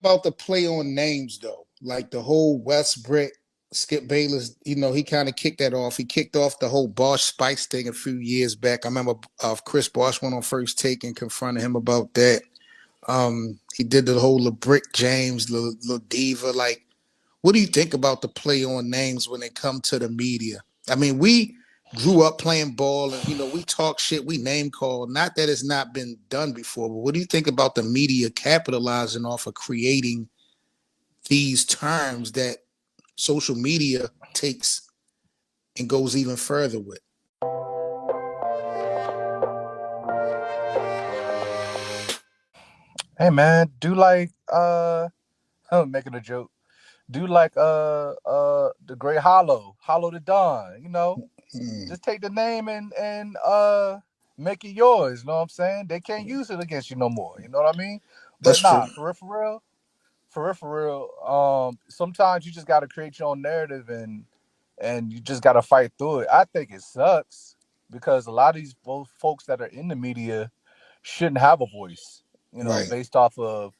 about the play on names though? Like the whole Westbrook, Skip Bayless, he kind of kicked that off. He kicked off the whole Bosch Spice thing a few years back. I remember Chris Bosch went on First Take and confronted him about that. He did the whole LeBrick James, La Diva. Like, what do you think about the play on names when it come to the media? I mean, we grew up playing ball and we talk shit, we name call. Not that it's not been done before, but what do you think about the media capitalizing off of creating these terms that social media takes and goes even further with? Hey man, do like I'm making a joke. Do like the great Hollow the Don, Hmm, just take the name and make it yours, you know what I'm saying? They can't use it against you no more, you know what I mean? that's But true. nah, for real, sometimes you just gotta create your own narrative and you just gotta fight through it. I think it sucks because a lot of these both folks that are in the media shouldn't have a voice, Right. based off of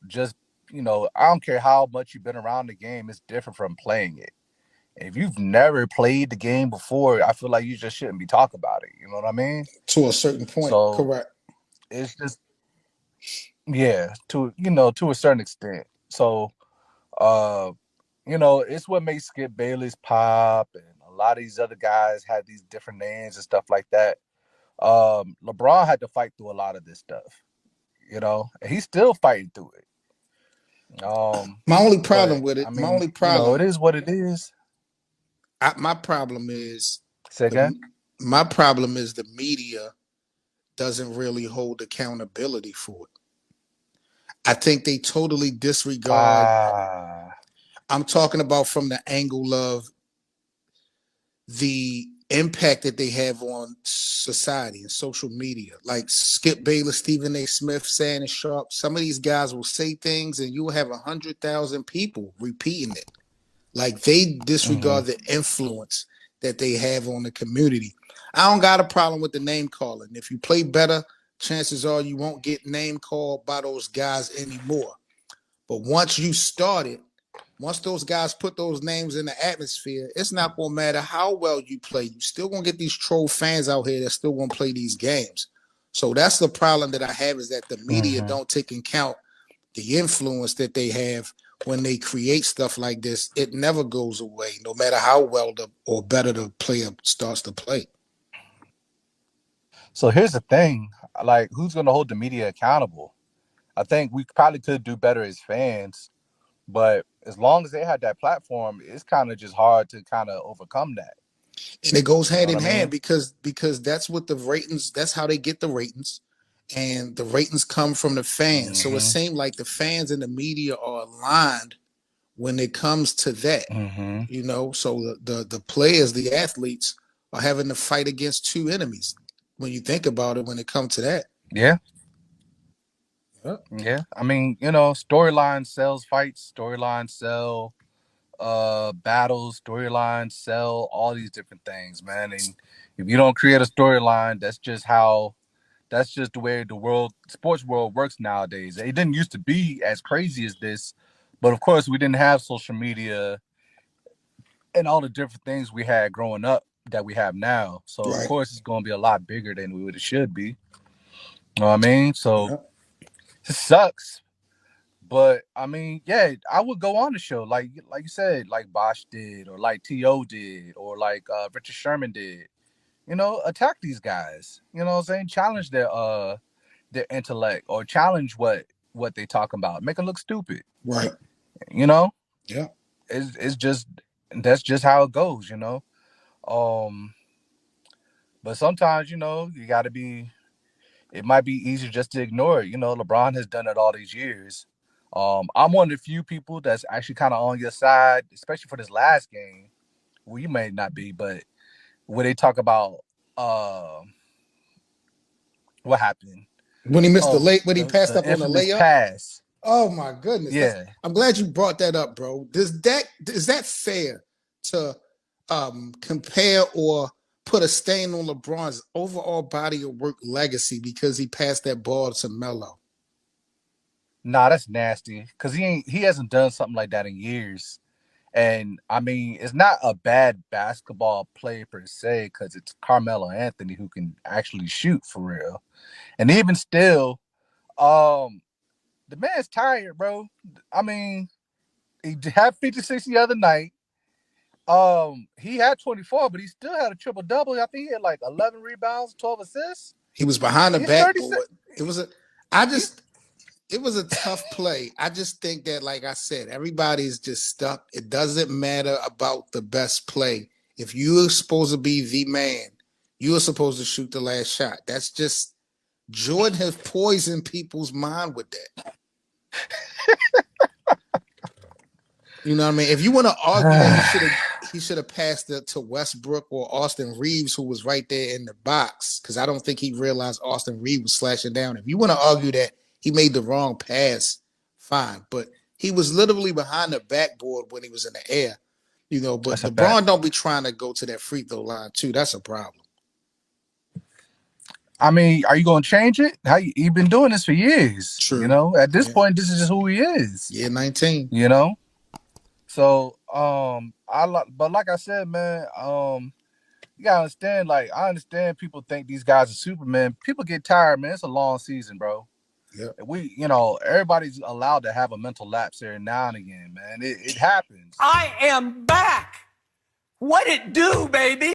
just I don't care how much you've been around the game, it's different from playing it. If you've never played the game before, I feel like you just shouldn't be talking about it. You know what I mean? To a certain point. So Correct. it's just yeah, to a certain extent. So uh, it's what makes Skip Bayless pop and a lot of these other guys had these different names and stuff like that. LeBron had to fight through a lot of this stuff, and he's still fighting through it. My only But problem with I it, my mean, only it problem, is what it is. my problem is Say again. the my problem is the media doesn't really hold accountability for it. I think they totally disregard. Ah. I'm talking about from the angle of the impact that they have on society and social media. Like Skip Bayless, Stephen A. Smith, Shannon Sharp. Some of these guys will say things and you will have 100,000 people repeating it. Like they Hmm. disregard the influence that they have on the community. I don't got a problem with the name calling. If you play better, chances are you won't get name called by those guys anymore. But once you start it, once those guys put those names in the atmosphere, it's not gonna matter how well you play. You still gonna get these troll fans out here that still gonna play these games. So that's the problem that I have is that the media Hmm. don't take into account the influence that they have when they create stuff like this. It never goes away, no matter how well or better the player starts to play. So here's the thing: like, who's going to hold the media accountable? I think we probably could do better as fans, but as long as they had that platform, it's kind of just hard to kind of overcome that. And it goes You know hand what in I hand mean? because that's what the ratings. That's how they get the ratings, and the ratings come from the fans. So it Hmm. seems like the fans and the media are aligned when it comes to that. Hmm. So the players, the athletes, are having to fight against two enemies. When you think about it, when it comes to that. Yeah, Yep. yeah. I mean, storyline sells fights, storyline sell battles, storylines sell all these different things, man. And if you don't create a storyline, that's just the way the sports world works nowadays. It didn't used to be as crazy as this, but of course we didn't have social media and all the different things we had growing up that we have now. So of Right. course it's going to be a lot bigger than it should be. You know what I mean? So Yep. it sucks, but I mean, yeah, I would go on the show like you said, like Bosch did, or like To did, or like Richard Sherman did. Attack these guys. You know what I'm saying? Challenge their intellect or challenge what they talk about. Make them look stupid. Right. You know, Yep. it's just that's just how it goes. Um, but sometimes you got to be. It might be easier just to ignore it. LeBron has done it all these years. I'm one of the few people that's actually kind of on your side, especially for this last game. Well, you may not be, but where they talk about uh, what happened. When he missed the Oh, late, when he passed the up on the infamous layup. pass. Oh my goodness. That's Yeah. I'm glad you brought that up, bro. Is that fair to compare or put a stain on LeBron's overall body of work legacy because he passed that ball to Melo? Nah, that's nasty. Cause he hasn't done something like that in years. And I mean, it's not a bad basketball play per se, because it's Carmelo Anthony who can actually shoot for real. And even still, um, the man's tired, bro. I mean, he had 56 the other night. He had 24, but he still had a triple double. I think he had like 11 rebounds, 12 assists. He was behind the He's 36. backboard. It was a I just it was a tough play. I just think that, like I said, everybody's just stuck. It doesn't matter about the best play. If you're supposed to be the man, you are supposed to shoot the last shot. That's just Jordan has poisoned people's mind with that. You know what I mean? If you want to argue that he should have passed it to Westbrook or Austin Reeves, who was right there in the box, because I don't think he realized Austin Reeves was slashing down. If you want to argue that he made the wrong pass, fine. But he was literally behind the backboard when he was in the air. You know, but That's a fact. LeBron don't be trying to go to that free throw line too. That's a problem. I mean, are you going to change it? You've been doing this for years. True. You know, at this Yeah. point, this is just who he is. Yeah, 19. You know, so but like I said, man, you gotta understand. Like, I understand people think these guys are Superman. People get tired, man. It's a long season, bro. Yeah. Everybody's allowed to have a mental lapse there now and again, man. It happens. I am back. What it do, baby?